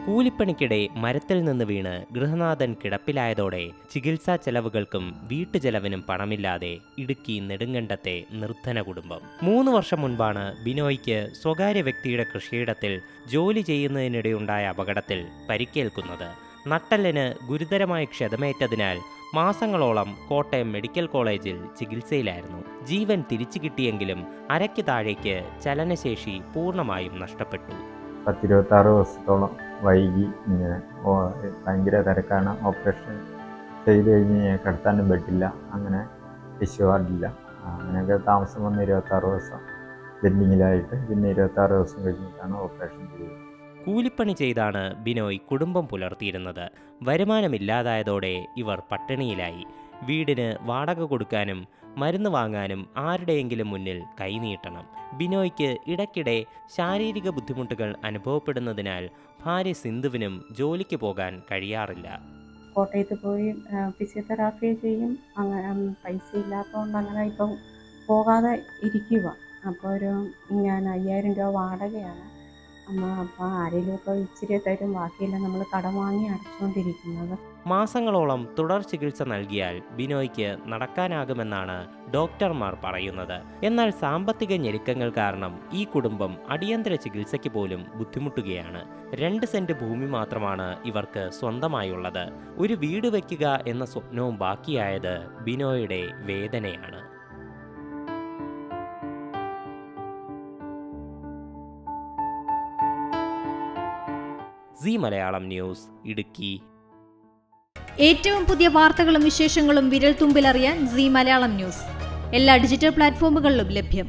കൂലിപ്പണിക്കിടെ മരത്തിൽ നിന്ന് വീണ് ഗൃഹനാഥൻ കിടപ്പിലായതോടെ ചികിത്സാ ചെലവുകൾക്കും വീട്ടുചെലവിനും പണമില്ലാതെ ഇടുക്കി നെടുങ്കണ്ടത്തെ നിർധന കുടുംബം. 3 വർഷം മുൻപാണ് ബിനോയ്ക്ക് സ്വകാര്യ വ്യക്തിയുടെ കൃഷിയിടത്തിൽ ജോലി ചെയ്യുന്നതിനിടെയുണ്ടായ അപകടത്തിൽ പരിക്കേൽക്കുന്നത്. നട്ടെല്ലിന് ഗുരുതരമായ ക്ഷതമേറ്റതിനാൽ മാസങ്ങളോളം കോട്ടയം മെഡിക്കൽ കോളേജിൽ ചികിത്സയിലായിരുന്നു. ജീവൻ തിരിച്ചു കിട്ടിയെങ്കിലും അരയ്ക്ക് താഴേക്ക് ചലനശേഷി പൂർണ്ണമായും നഷ്ടപ്പെട്ടു. 26 ദിവസത്തോളം വൈകി. ഇങ്ങനെ ഭയങ്കര തിരക്കാണ്. ഓപ്പറേഷൻ ചെയ്ത് കഴിഞ്ഞ് കിടത്താനും പറ്റില്ല, അങ്ങനെ വിശ്വാസമില്ല. അങ്ങനെയൊക്കെ താമസം വന്ന് 26 ദിവസം പെൻഡിങ്ങിലായിട്ട് പിന്നെ 26 ദിവസം കഴിഞ്ഞിട്ടാണ് ഓപ്പറേഷൻ ചെയ്തത്. കൂലിപ്പണി ചെയ്താണ് ബിനോയ് കുടുംബം പുലർത്തിയിരുന്നത്. വരുമാനമില്ലാതായതോടെ ഇവർ പട്ടിണിയിലായി. വീടിന് വാടക കൊടുക്കാനും മരുന്ന് വാങ്ങാനും ആരുടെയെങ്കിലും മുന്നിൽ കൈനീട്ടണം. ബിനോയ്ക്ക് ഇടയ്ക്കിടെ ശാരീരിക ബുദ്ധിമുട്ടുകൾ അനുഭവപ്പെടുന്നതിനാൽ ഭാര്യ സിന്ധുവിനും ജോലിക്ക് പോകാൻ കഴിയാറില്ല. കോട്ടയത്ത് പോയി ഫിസിയോതെറാപ്പി ചെയ്യും. അങ്ങനെ പൈസ ഇല്ലാത്തതുകൊണ്ട് അങ്ങനെ ഇപ്പം പോകാതെ ഇരിക്കുക. അപ്പോൾ ഞാൻ 5000 രൂപ വാടകയാണ്. അപ്പോൾ ആരെങ്കിലുമൊക്കെ ഇച്ചിരി തരും, ബാക്കിയെല്ലാം നമ്മൾ കടം വാങ്ങി അടച്ചുകൊണ്ടിരിക്കുന്നത്. മാസങ്ങളോളം തുടർ ചികിത്സ നൽകിയാൽ ബിനോയ്ക്ക് നടക്കാനാകുമെന്നാണ് ഡോക്ടർമാർ പറയുന്നത്. എന്നാൽ സാമ്പത്തിക ഞെരുക്കങ്ങൾ കാരണം ഈ കുടുംബം അടിയന്തര ചികിത്സയ്ക്ക് പോലും ബുദ്ധിമുട്ടുകയാണ്. 2 സെന്റ് ഭൂമി മാത്രമാണ് ഇവർക്ക് സ്വന്തമായുള്ളത്. ഒരു വീട് വയ്ക്കുക എന്ന സ്വപ്നവും ബാക്കിയായത് ബിനോയുടെ വേദനയാണ്. Zee Malayalam news, Idukki. ഏറ്റവും പുതിയ വാർത്തകളും വിശേഷങ്ങളും വിരൽ തുമ്പിലറിയാൻ സീ മലയാളം ന്യൂസ് എല്ലാ ഡിജിറ്റൽ പ്ലാറ്റ്ഫോമുകളിലും ലഭ്യം.